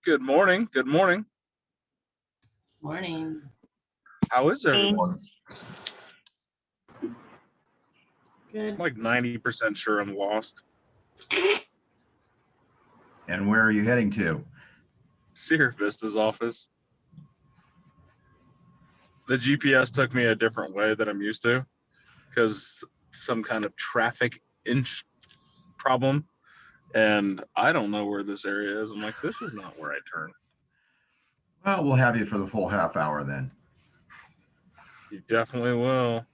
Good morning. Good morning. Morning. How is everyone? Good. I'm like 90% sure I'm lost. And where are you heading to? Sierra Vista's office. The GPS took me a different way than I'm used to because some kind of traffic problem. And I don't know where this area is. I'm like, this is not where I turn. Well, we'll have you for the full half hour then. You definitely will.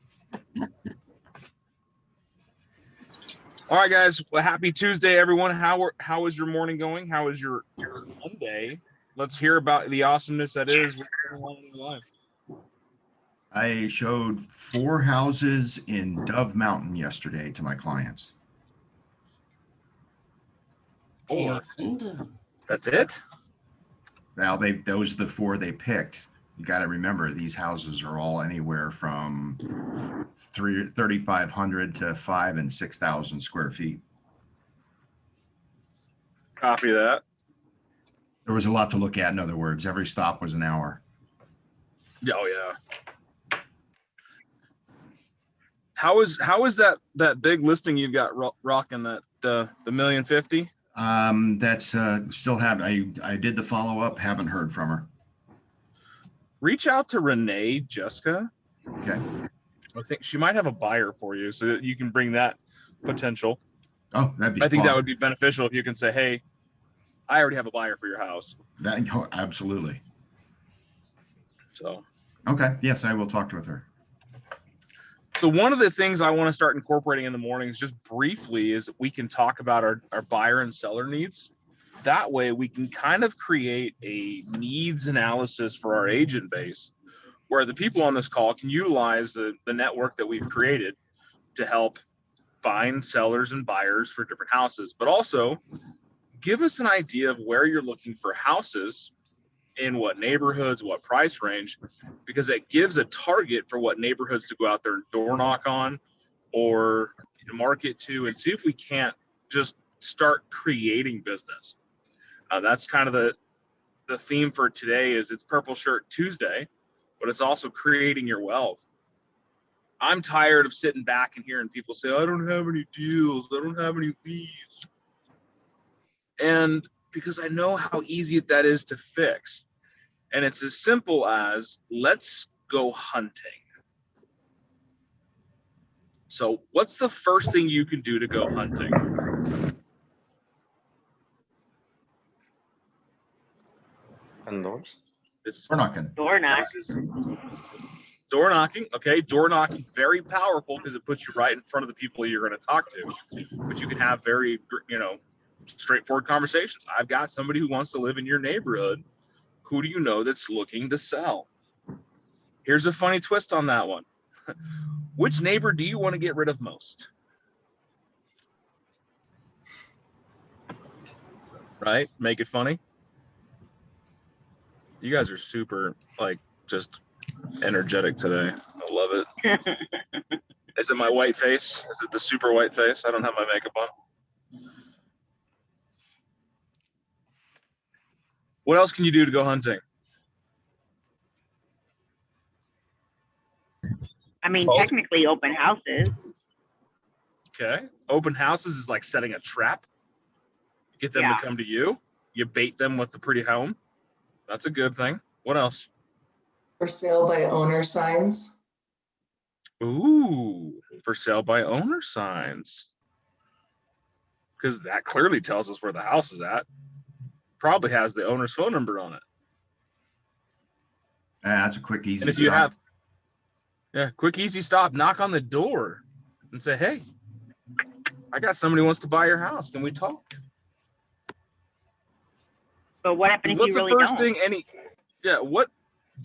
All right, guys. Well, happy Tuesday, everyone. How is your morning going? How is your Monday? Let's hear about the awesomeness that is what's going on in your life. I showed 4 houses in Dove Mountain yesterday to my clients. 4. And, That's it? Now those are the 4 they picked. You got to remember these houses are all anywhere from 3,500 to 5,000 and 6,000 square feet. Copy that. There was a lot to look at. In other words, every stop was an hour. Oh yeah. How is that big listing you've got rocking that the $1,050,000? That's still have I did the follow up. Haven't heard from her. Reach out to Renee Jessica. Okay. I think she might have a buyer for you, so that you can bring that potential. Oh, that'd be. I think fun. that would be beneficial if you can say, "Hey, I already have a buyer for your house." That absolutely. So. Okay. Yes, I will talk with her. So one of the things I want to start incorporating in the mornings, just briefly, is we can talk about our buyer and seller needs. That way we can kind of create a needs analysis for our agent base, where the people on this call can utilize the network that we've created to help find sellers and buyers for different houses, but also give us an idea of where you're looking for houses, in what neighborhoods, what price range, because it gives a target for what neighborhoods to go out there and door knock on or market to, and see if we can't just start creating business. That's kind of the theme for today. Is it's Purple Shirt Tuesday, but it's also creating your wealth. I'm tired of sitting back and hearing people say, I don't have any deals, I don't have any leads. And because I know how easy that is to fix. And it's as simple as, let's go hunting. So what's the first thing you can do to go hunting? Indoors. We're knocking. door knock. Door knocking. Okay, door knocking, very powerful because it puts you right in front of the people you're going to talk to. But you can have very, straightforward conversations. I've got somebody who wants to live in your neighborhood. Who do you know that's looking to sell? Here's a funny twist on that one. Which neighbor do you want to get rid of most? Right? Make it funny. You guys are super, just energetic today. I love it. Is it my white face? Is it the super white face? I don't have my makeup on. What else can you do to go hunting? I mean, technically open houses. Okay. Open houses is like setting a trap. Get them to come to you. You bait them with the pretty home. That's a good thing. What else? For sale by owner signs. Ooh, for sale by owner signs. Because that clearly tells us where the house is at. Probably has the owner's phone number on it. That's a quick, easy. And if you have, quick, easy stop, knock on the door and say, hey, I got somebody who wants to buy your house. Can we talk? But what happens if What's you the really first don't?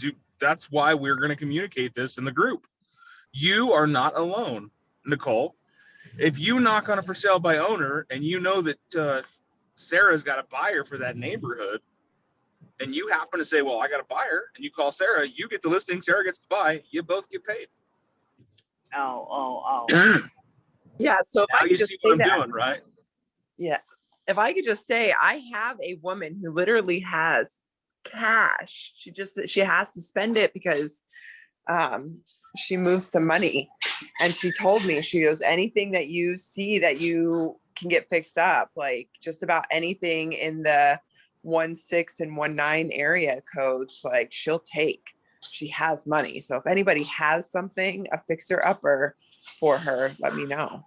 thing that's why we're going to communicate this in the group. You are not alone, Nicole. If you knock on a for sale by owner and you know that Sarah's got a buyer for that neighborhood, and you happen to say, well, I got a buyer, and you call Sarah, you get the listing, Sarah gets to buy, you both get paid. Oh. Yeah, so if Now I you could just see say what I'm that. doing, right? Yeah. if I could just say, I have a woman who literally has cash. She has to spend it because she moved some money, and she told me, she goes, anything that you see that you can get fixed up, like just about anything in the 1.6 and 1.9 area codes, like she'll take. She has money. So if anybody has something, a fixer upper for her, let me know.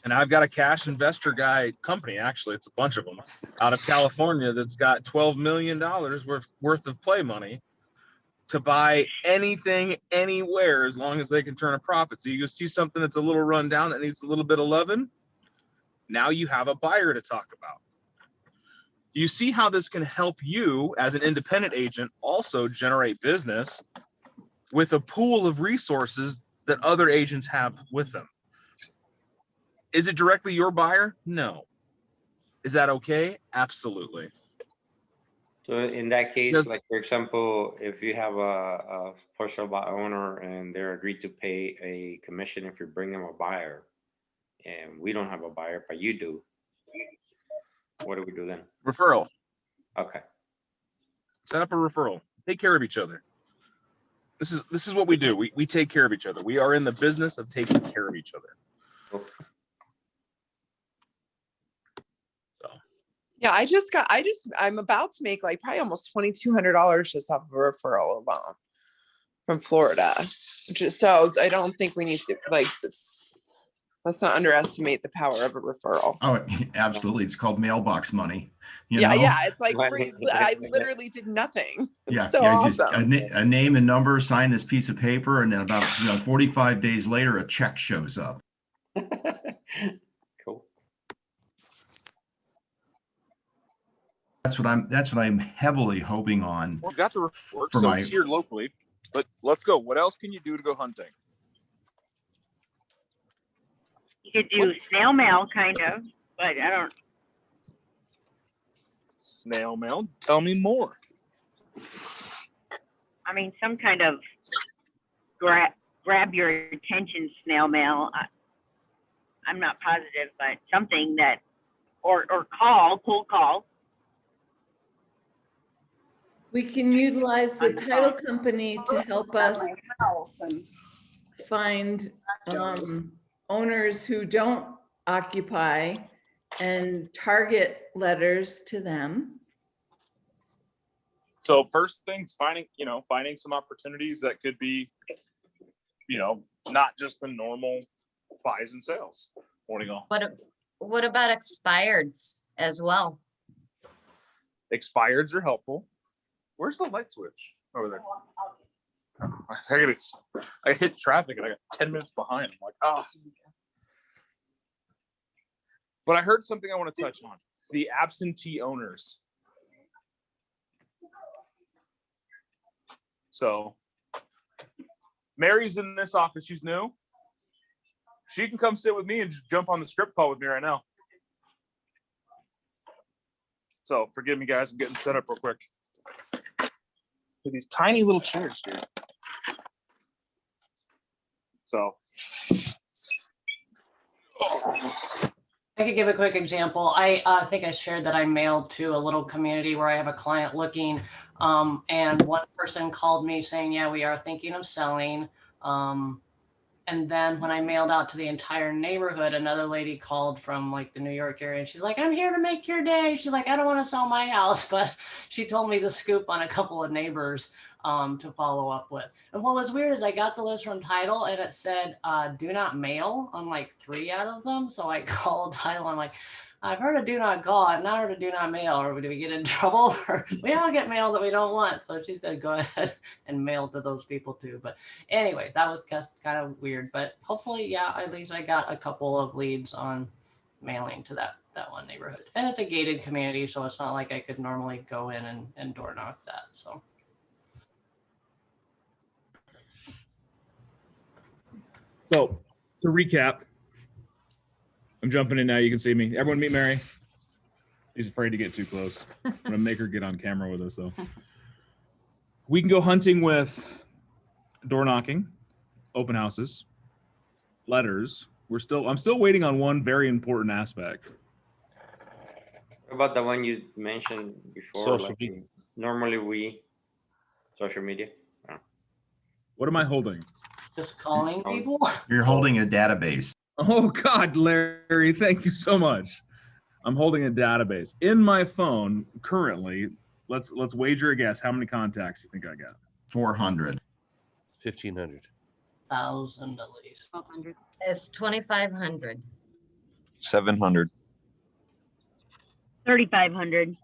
And I've got a cash investor guy company, actually, it's a bunch of them out of California that's got $12 million worth of play money to buy anything anywhere as long as they can turn a profit. So you go see something that's a little run down that needs a little bit of loving. Now you have a buyer to talk about. You see how this can help you as an independent agent also generate business with a pool of resources that other agents have with them. Is it directly your buyer? No. Is that okay? Absolutely. So in that case, Yes. like for example, if you have a partial buy owner and they're agreed to pay a commission if you bring them a buyer, and we don't have a buyer, but you do, what do we do then? Referral. Okay. Set up a referral. Take care of each other. This is what we do. We take care of each other. We are in the business of taking care of each other. Cool. Yeah, I'm about to make like probably almost $2,200 just off of a referral alone from Florida. So I don't think we need to like this. Let's not underestimate the power of a referral. Oh, absolutely. It's called mailbox money. You Yeah, know? yeah. It's like free. I literally did nothing. It's Yeah, so yeah, awesome. just a name and number, sign this piece of paper, and then about 45 days later, a check shows up. Cool. That's what I'm heavily hoping on. We've got the report, For so my- it's here locally. But let's go. What else can you do to go hunting? You could do snail mail, kind of, but I don't. Snail mail. Tell me more. I mean, some kind of grab your attention snail mail. I'm not positive, but something that, or cold call. We can utilize the title company to help us find owners who don't occupy and target letters to them. So first things, finding some opportunities that could be, not just the normal buys and sales. Morning all. What about expireds as well? Expireds are helpful. Where's the light switch? Over there. I hit traffic and I got 10 minutes behind. I'm like, ah. But I heard something I want to touch on. The absentee owners. So Mary's in this office. She's new. She can come sit with me and just jump on the script call with me right now. So forgive me, guys. I'm getting set up real quick. These tiny little chairs, dude. So. I could give a quick example. I think I shared that I mailed to a little community where I have a client looking, and one person called me saying, yeah, we are thinking of selling. And then when I mailed out to the entire neighborhood, another lady called from like the New York area, and she's like, I'm here to make your day. She's like, I don't want to sell my house, but she told me the scoop on a couple of neighbors to follow up with. And what was weird is I got the list from title and it said, do not mail on like 3 out of them. So I called title. I'm like, I've heard of do not call. I've not heard of do not mail. Or do we get in trouble? Or we all get mail that we don't want. So she said, go ahead and mail to those people too. But anyways, that was just kind of weird. But hopefully, yeah, at least I got a couple of leads on mailing to that one neighborhood. And it's a gated community, so it's not like I could normally go in and door knock that. So. So to recap, I'm jumping in now. You can see me. Everyone meet Mary. She's afraid to get too close. I'm gonna make her get on camera with us though. We can go hunting with door knocking, open houses, letters. I'm still waiting on one very important aspect. What about the one you mentioned before? Social Like normally social media. Oh. What am I holding? Just calling people. You're holding a database. Oh God, Larry, thank you so much. I'm holding a database in my phone currently. Let's wager a guess. How many contacts you think I got? 400. 1,500. 1,000 at least. 1,200. It's 2,500. 700. 3,500.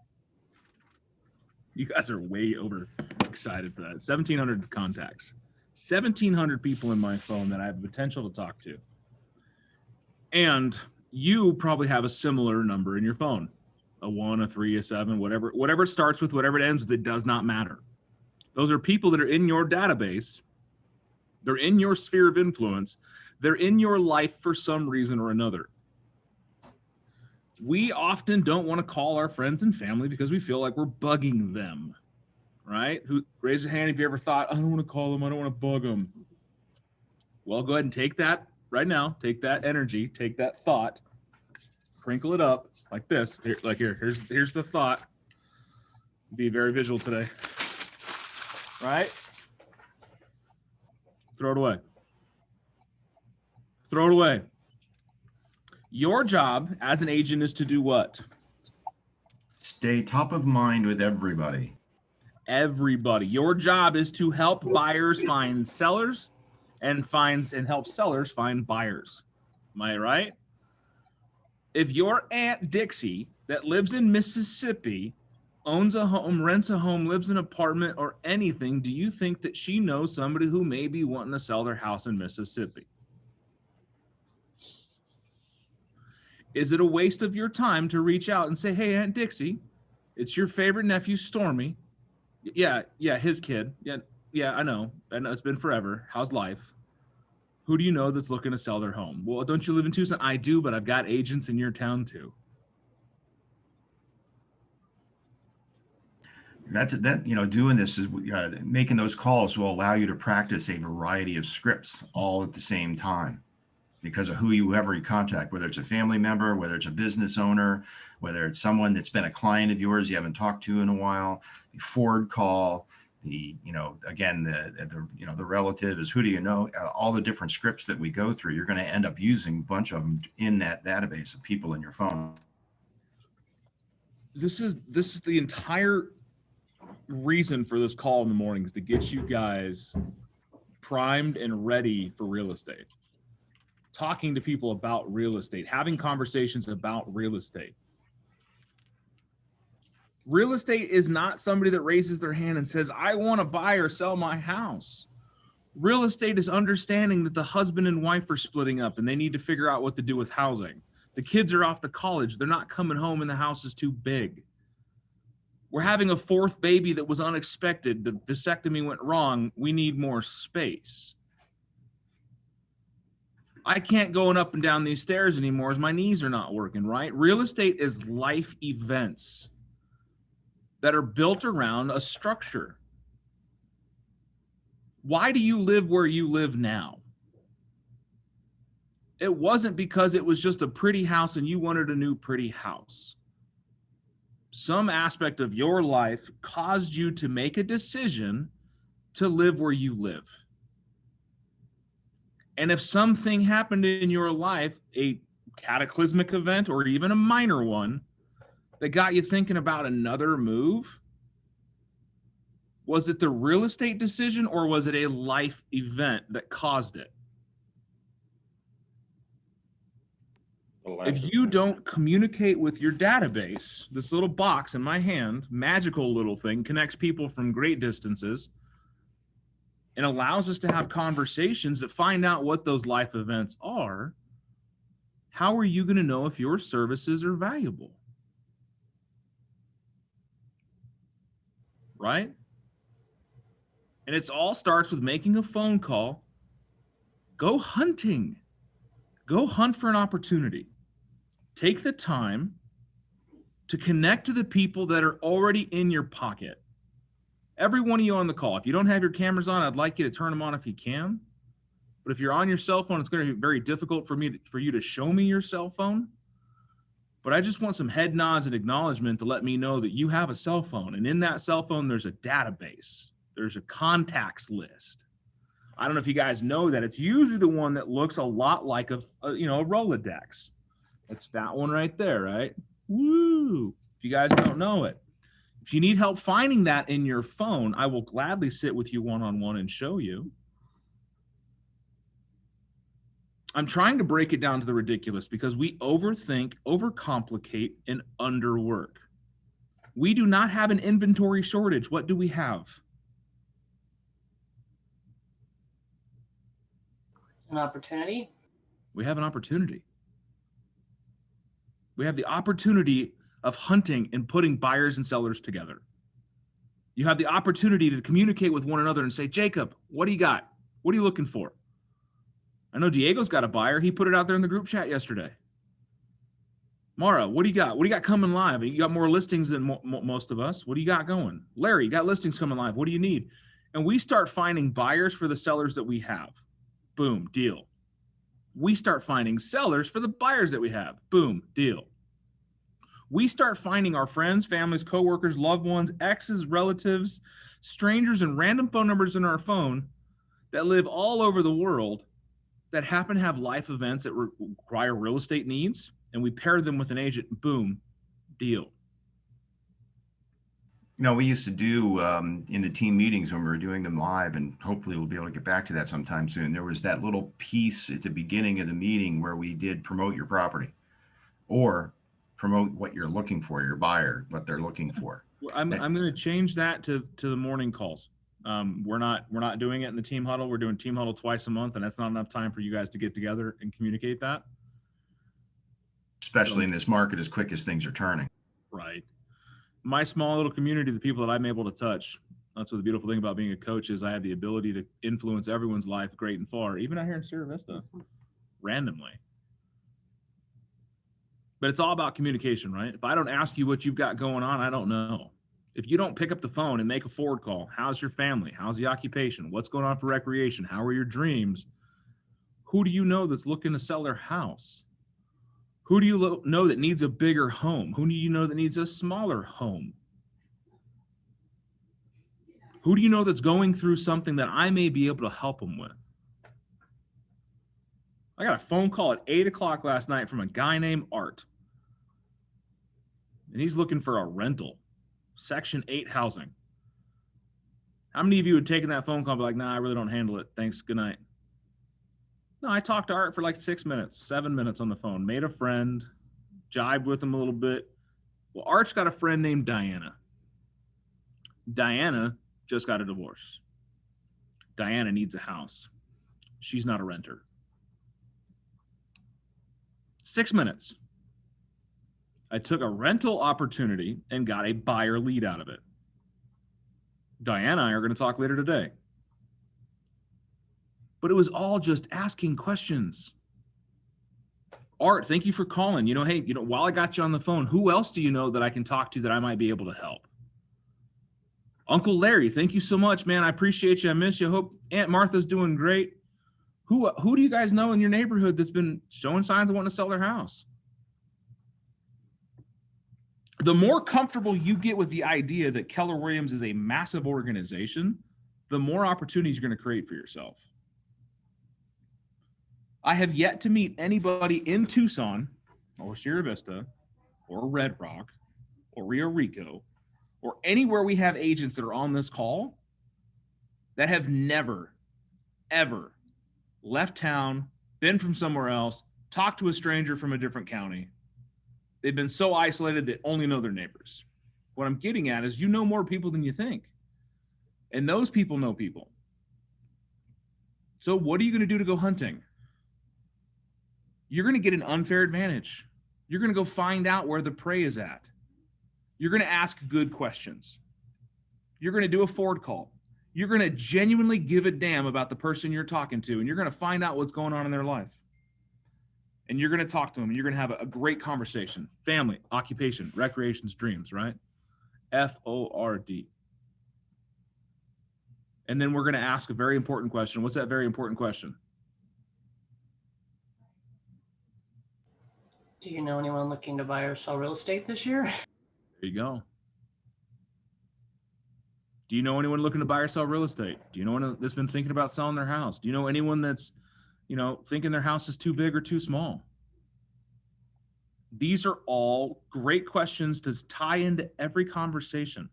You guys are way over excited for that. 1,700 contacts. 1,700 people in my phone that I have the potential to talk to. And you probably have a similar number in your phone. A 1, a 3, a 7, whatever it starts with, whatever it ends with, it does not matter. Those are people that are in your database. They're in your sphere of influence. They're in your life for some reason or another. We often don't want to call our friends and family because we feel like we're bugging them, right? Raise your hand if you ever thought, I don't want to call them, I don't want to bug them. Well, go ahead and take that right now. Take that energy, take that thought, crinkle it up like this. Here's the thought. Be very visual today, right? Throw it away. Throw it away. Your job as an agent is to do what? Stay top of mind with everybody. Everybody. Your job is to help buyers find sellers and help sellers find buyers. Am I right? If your Aunt Dixie that lives in Mississippi owns a home, rents a home, lives in an apartment or anything, do you think that she knows somebody who may be wanting to sell their house in Mississippi? Is it a waste of your time to reach out and say, hey, Aunt Dixie, it's your favorite nephew, Stormy. Yeah, his kid. Yeah, I know. It's been forever. How's life? Who do you know that's looking to sell their home? Well, don't you live in Tucson? I do, but I've got agents in your town too. Doing this is making those calls will allow you to practice a variety of scripts all at the same time because of whoever you contact, whether it's a family member, whether it's a business owner, whether it's someone that's been a client of yours you haven't talked to in a while, the forward call, the relative is who do you know, all the different scripts that we go through, you're going to end up using a bunch of them in that database of people in your phone. This is the entire reason for this call in the mornings, to get you guys primed and ready for real estate. Talking to people about real estate, having conversations about real estate. Real estate is not somebody that raises their hand and says, I want to buy or sell my house. Real estate is understanding that the husband and wife are splitting up and they need to figure out what to do with housing. The kids are off to college. They're not coming home and the house is too big. We're having a fourth baby that was unexpected. The vasectomy went wrong. We need more space. I can't go up and down these stairs anymore as my knees are not working, right? Real estate is life events that are built around a structure. Why do you live where you live now? It wasn't because it was just a pretty house and you wanted a new pretty house. Some aspect of your life caused you to make a decision to live where you live. And if something happened in your life, a cataclysmic event or even a minor one, that got you thinking about another move, was it the real estate decision or was it a life event that caused it? If you don't communicate with your database, this little box in my hand, magical little thing, connects people from great distances and allows us to have conversations that find out what those life events are. How are you going to know if your services are valuable? Right? And it all starts with making a phone call. Go hunting. Go hunt for an opportunity. Take the time to connect to the people that are already in your pocket. Every one of you on the call, if you don't have your cameras on, I'd like you to turn them on if you can. But if you're on your cell phone, it's going to be very difficult for you to show me your cell phone. but I just want some head nods and acknowledgement to let me know that you have a cell phone. And in that cell phone, there's a database. There's a contacts list. I don't know if you guys know that. It's usually the one that looks a lot like a Rolodex. It's that one right there, right? Woo! If you guys don't know it. If you need help finding that in your phone, I will gladly sit with you one-on-one and show you. I'm trying to break it down to the ridiculous because we overthink, overcomplicate, and underwork. We do not have an inventory shortage. What do we have? An opportunity. We have an opportunity. We have the opportunity of hunting and putting buyers and sellers together. You have the opportunity to communicate with one another and say, Jacob, what do you got? What are you looking for? I know Diego's got a buyer. He put it out there in the group chat yesterday. Mara, what do you got? What do you got coming live? You got more listings than most of us. What do you got going? Larry, you got listings coming live. What do you need? And we start finding buyers for the sellers that we have. Boom, deal. We start finding sellers for the buyers that we have. Boom, deal. We start finding our friends, families, coworkers, loved ones, exes, relatives, strangers, and random phone numbers in our phone that live all over the world that happen to have life events that require real estate needs, and we pair them with an agent. Boom, deal. You know, we used to do in the team meetings when we were doing them live, and hopefully we'll be able to get back to that sometime soon. There was that little piece at the beginning of the meeting where we did promote your property or promote what you're looking for, your buyer, what they're looking for. I'm going to change that to the morning calls. We're not doing it in the team huddle. We're doing team huddle twice a month, and that's not enough time for you guys to get together and communicate that. Especially in this market, as quick as things are turning. Right. My small little community, the people that I'm able to touch, that's what the beautiful thing about being a coach is. I have the ability to influence everyone's life great and far, even out here in Sierra Vista, randomly. But it's all about communication, right? If I don't ask you what you've got going on, I don't know. If you don't pick up the phone and make a forward call, how's your family? How's the occupation? What's going on for recreation? How are your dreams? Who do you know that's looking to sell their house? Who do you know that needs a bigger home? Who do you know that needs a smaller home? Who do you know that's going through something that I may be able to help them with? I got a phone call at 8 o'clock last night from a guy named Art. And he's looking for a rental, Section 8 housing. How many of you had taken that phone call and be like, nah, I really don't handle it. Thanks, good night. No, I talked to Art for like 6 minutes, 7 minutes on the phone, made a friend, jibed with him a little bit. Well, Art's got a friend named Diana. Diana just got a divorce. Diana needs a house. She's not a renter. 6 minutes. I took a rental opportunity and got a buyer lead out of it. Diana and I are going to talk later today. But it was all just asking questions. Art, thank you for calling. Hey, while I got you on the phone, who else do you know that I can talk to that I might be able to help? Uncle Larry, thank you so much, man. I appreciate you. I miss you. Hope Aunt Martha's doing great. Who do you guys know in your neighborhood that's been showing signs of wanting to sell their house? The more comfortable you get with the idea that Keller Williams is a massive organization, the more opportunities you're going to create for yourself. I have yet to meet anybody in Tucson or Sierra Vista or Red Rock or Rio Rico or anywhere we have agents that are on this call that have never, ever left town, been from somewhere else, talked to a stranger from a different county. They've been so isolated they only know their neighbors. What I'm getting at is you know more people than you think. And those people know people. So what are you going to do to go hunting? You're going to get an unfair advantage. You're going to go find out where the prey is at. You're going to ask good questions. You're going to do a forward call. You're going to genuinely give a damn about the person you're talking to, and you're going to find out what's going on in their life. And you're going to talk to them, and you're going to have a great conversation. Family, occupation, recreations, dreams, right? F-O-R-D. And then we're going to ask a very important question. What's that very important question? Do you know anyone looking to buy or sell real estate this year? There you go. Do you know anyone looking to buy or sell real estate? Do you know anyone that's been thinking about selling their house? Do you know anyone that's, thinking their house is too big or too small? These are all great questions to tie into every conversation.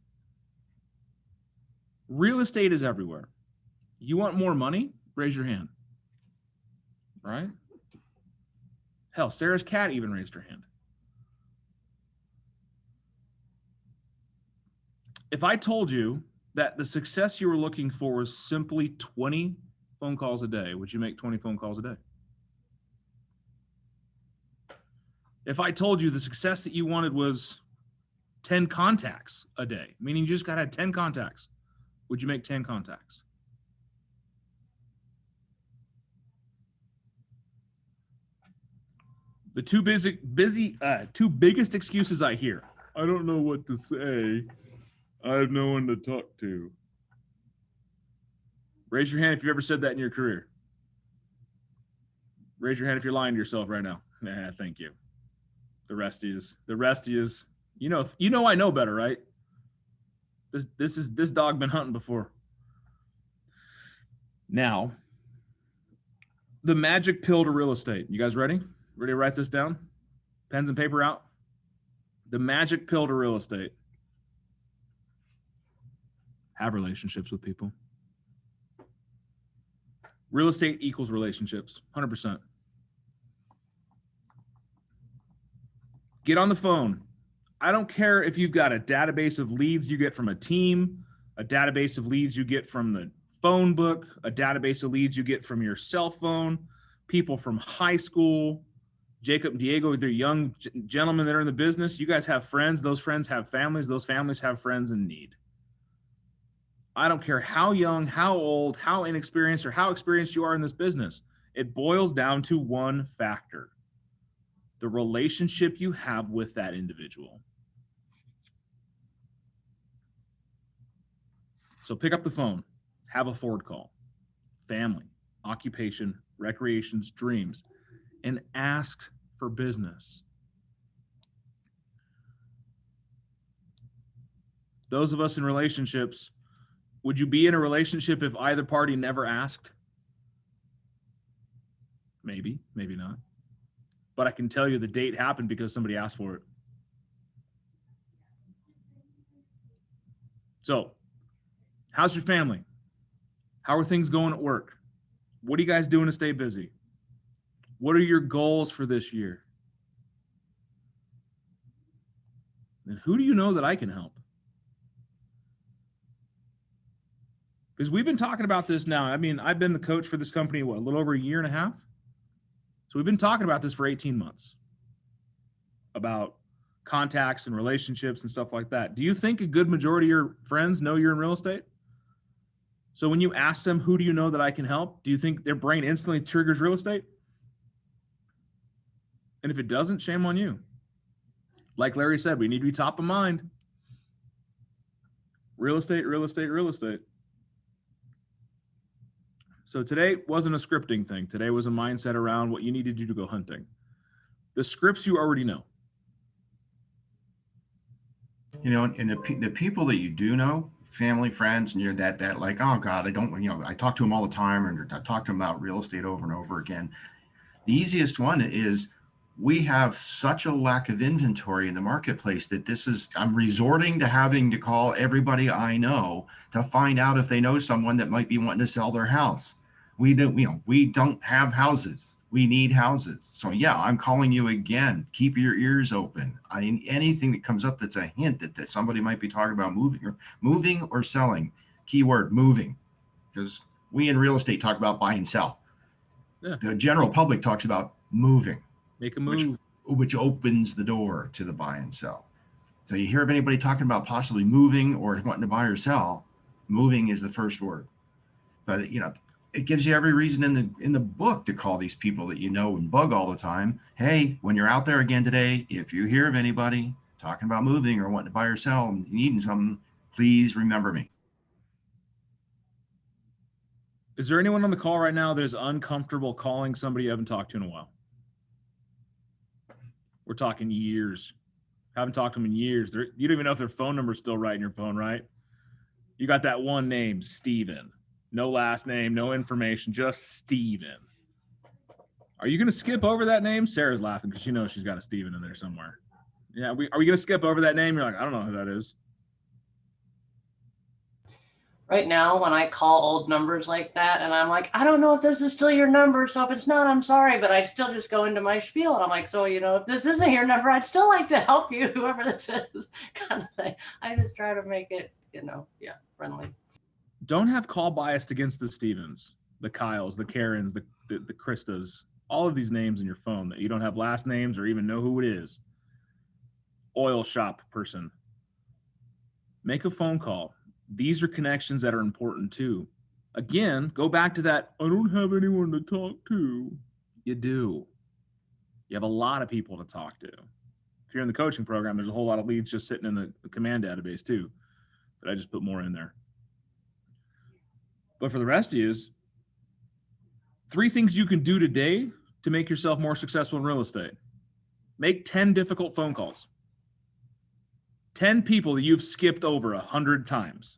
Real estate is everywhere. You want more money? Raise your hand. Right? Hell, Sarah's cat even raised her hand. If I told you that the success you were looking for was simply 20 phone calls a day, would you make 20 phone calls a day? If I told you the success that you wanted was 10 contacts a day, meaning you just got to have 10 contacts, would you make 10 contacts? The two biggest excuses I hear: I don't know what to say. I have no one to talk to. Raise your hand if you've ever said that in your career. Raise your hand if you're lying to yourself right now. Yeah, thank you. The rest is, you know, I know better, right? This dog been hunting before. Now, the magic pill to real estate. You guys ready? Ready to write this down? Pens and paper out. The magic pill to real estate. Have relationships with people. Real estate equals relationships, 100%. Get on the phone. I don't care if you've got a database of leads you get from a team, a database of leads you get from the phone book, a database of leads you get from your cell phone, people from high school, Jacob and Diego, they're young gentlemen that are in the business. You guys have friends. Those friends have families. Those families have friends in need. I don't care how young, how old, how inexperienced, or how experienced you are in this business. It boils down to one factor: the relationship you have with that individual. So pick up the phone, have a forward call, family, occupation, recreations, dreams, and ask for business. Those of us in relationships, would you be in a relationship if either party never asked? Maybe, maybe not. But I can tell you the date happened because somebody asked for it. So, how's your family? How are things going at work? What are you guys doing to stay busy? What are your goals for this year? And who do you know that I can help? Because we've been talking about this now. I mean, I've been the coach for this company, a little over a year and a half? So we've been talking about this for 18 months, about contacts and relationships and stuff like that. Do you think a good majority of your friends know you're in real estate? So when you ask them, who do you know that I can help? Do you think their brain instantly triggers real estate? And if it doesn't, shame on you. Like Larry said, we need to be top of mind. Real estate, real estate, real estate. So today wasn't a scripting thing. Today was a mindset around what you need to do to go hunting. The scripts you already know. You know, and the people that you do know, family, friends, and you're that like, oh God, I don't, I talk to them all the time, and I talk to them about real estate over and over again. The easiest one is, we have such a lack of inventory in the marketplace that I'm resorting to having to call everybody I know to find out if they know someone that might be wanting to sell their house. We don't have houses. We need houses. So yeah, I'm calling you again. Keep your ears open. Anything that comes up that's a hint that somebody might be talking about moving or selling. Keyword moving, because we in real estate talk about buy and sell. Yeah. The general public talks about moving. Make a move. Which opens the door to the buy and sell. So you hear of anybody talking about possibly moving or wanting to buy or sell, moving is the first word. But it gives you every reason in the book to call these people that you know and bug all the time. Hey, when you're out there again today, if you hear of anybody talking about moving or wanting to buy or sell and needing something, please remember me. Is there anyone on the call right now that is uncomfortable calling somebody you haven't talked to in a while? We're talking years. Haven't talked to them in years. You don't even know if their phone number is still right in your phone, right? You got that one name, Steven. No last name, no information, just Steven. Are you going to skip over that name? Sarah's laughing because she knows she's got a Steven in there somewhere. Yeah, are we going to skip over that name? You're like, I don't know who that is. Right now, when I call old numbers like that, and I'm like, I don't know if this is still your number, so if it's not, I'm sorry, but I still just go into my spiel, and I'm like, so, if this isn't your number, I'd still like to help you, whoever this is, kind of thing. I just try to make it, friendly. Don't have call bias against the Stevens, the Kyles, the Karens, the Kristas, all of these names in your phone that you don't have last names or even know who it is. Oil shop person. Make a phone call. These are connections that are important too. Again, go back to that, I don't have anyone to talk to. You do. You have a lot of people to talk to. If you're in the coaching program, there's a whole lot of leads just sitting in the command database too. But I just put more in there. But for the rest of you, 3 things you can do today to make yourself more successful in real estate. Make 10 difficult phone calls. 10 people that you've skipped over 100 times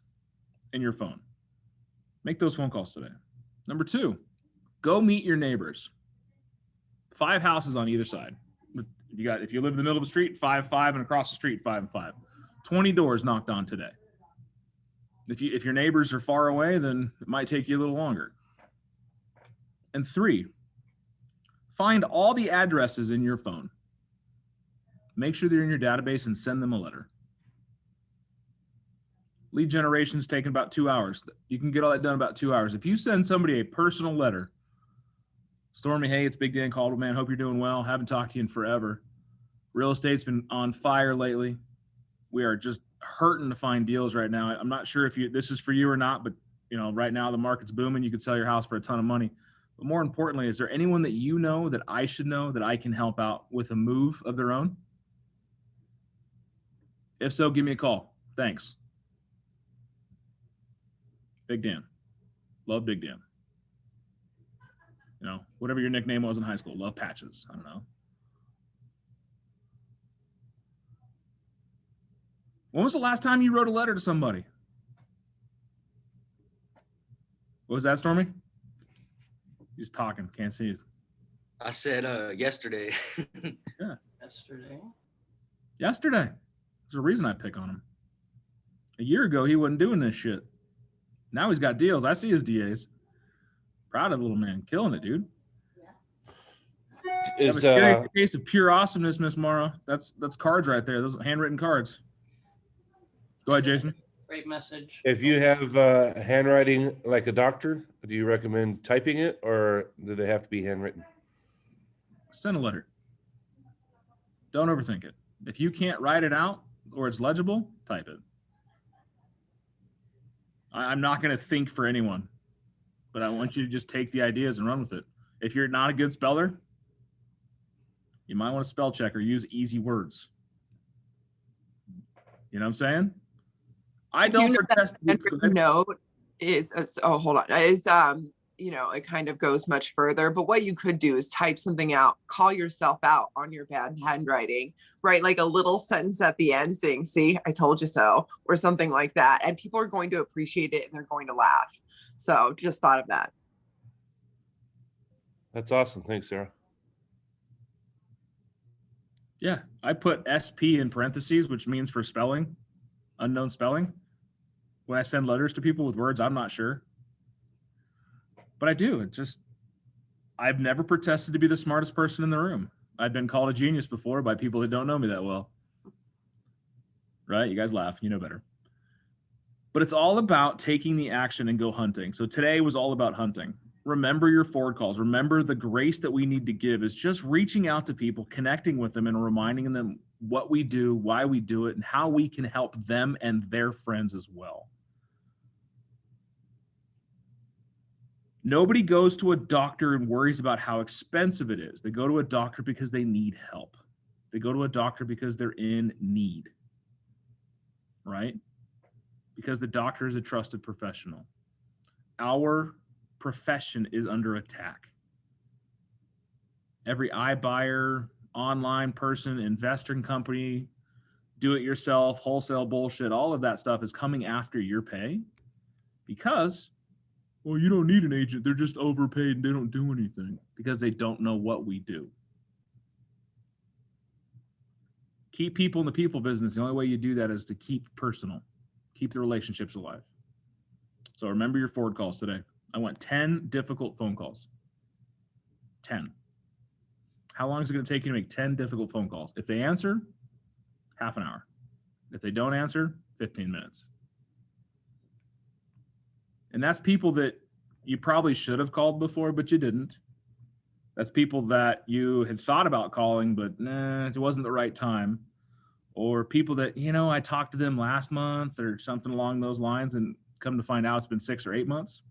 in your phone. Make those phone calls today. Number 2, go meet your neighbors. 5 houses on either side. If you live in the middle of the street, 5, and across the street, 5 and 5. 20 doors knocked on today. If your neighbors are far away, then it might take you a little longer. And 3, find all the addresses in your phone. Make sure they're in your database and send them a letter. Lead generation is taking about 2 hours. You can get all that done in about 2 hours. If you send somebody a personal letter, Stormy, hey, it's Big Dan Caldwell, man. Hope you're doing well. Haven't talked to you in forever. Real estate's been on fire lately. We are just hurting to find deals right now. I'm not sure if this is for you or not, but right now the market's booming. You could sell your house for a ton of money. But more importantly, is there anyone that you know that I should know that I can help out with a move of their own? If so, give me a call. Thanks. Big Dan. Love Big Dan. Whatever your nickname was in high school. Love Patches. I don't know. When was the last time you wrote a letter to somebody? What was that, Stormy? He's talking. Can't see it. I said yesterday. Yeah. Yesterday. There's a reason I pick on him. A year ago, he wasn't doing this shit. Now he's got deals. I see his DAs. Proud of the little man. Killing it, dude. Is a case of pure awesomeness, Miss Morrow. That's cards right there. Those are handwritten cards. Go ahead, Jason. Great message. if you have handwriting like a doctor, do you recommend typing it or do they have to be handwritten? Send a letter. Don't overthink it. If you can't write it out or it's legible, type it. I'm not going to think for anyone, but I want you to just take the ideas and run with it. If you're not a good speller, you might want to spell check or use easy words. You know what I'm saying? I don't protest. Note is, hold on, is, it kind of goes much further, but what you could do is type something out, call yourself out on your bad handwriting, write like a little sentence at the end saying, see, I told you so, or something like that. And people are going to appreciate it and they're going to laugh. So just thought of that. That's awesome. Thanks, Sarah. Yeah, I put SP in parentheses, which means for spelling, unknown spelling. When I send letters to people with words I'm not sure. But I do. I've never protested to be the smartest person in the room. I've been called a genius before by people that don't know me that well. Right? You guys laugh. You know better. But it's all about taking the action and go hunting. So today was all about hunting. Remember your forward calls. Remember the grace that we need to give is just reaching out to people, connecting with them and reminding them what we do, why we do it, and how we can help them and their friends as well. Nobody goes to a doctor and worries about how expensive it is. They go to a doctor because they need help. They go to a doctor because they're in need, right? Because the doctor is a trusted professional. Our profession is under attack. Every iBuyer, online person, investing company, do it yourself, wholesale bullshit, all of that stuff is coming after your pay because, well, you don't need an agent. They're just overpaid and they don't do anything because they don't know what we do. Keep people in the people business. The only way you do that is to keep personal, keep the relationships alive. So remember your forward calls today. I want 10 difficult phone calls. 10. How long is it going to take you to make 10 difficult phone calls? If they answer, half an hour. If they don't answer, 15 minutes. And that's people that you probably should have called before, but you didn't. That's people that you had thought about calling, but nah, it wasn't the right time. Or people that, you know, I talked to them last month or something along those lines, and come to find out it's been 6 or 8 months.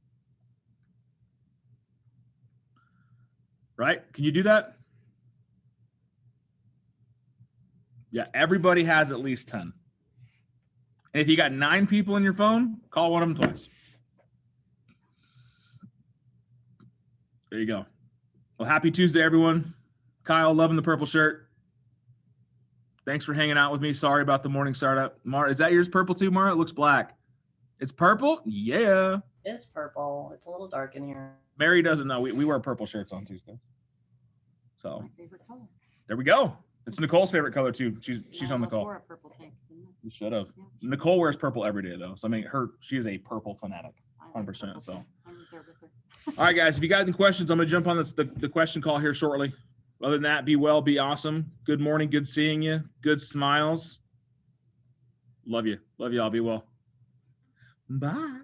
Right? Can you do that? Yeah, everybody has at least 10. And if you got 9 people in your phone, call one of them twice. There you go. Well, happy Tuesday, everyone. Kyle, loving the purple shirt. Thanks for hanging out with me. Sorry about the morning startup. Mara, is that yours purple too, Mara? It looks black. It's purple? Yeah. It's purple. It's a little dark in here. Mary doesn't know. We wear purple shirts on Tuesday. So My favorite color. there we go. It's Nicole's favorite color too. She's on the call. Wore a purple tank, didn't I? You should have. Yeah. Nicole wears purple every day though. So I mean, she is a purple fanatic, I like 100%. purple So too. I'm there with her. all right, guys. If you got any questions, I'm gonna jump on the question call here shortly. Other than that, be well, be awesome. Good morning. Good seeing you. Good smiles. Love you. Love you all. Be well. Bye.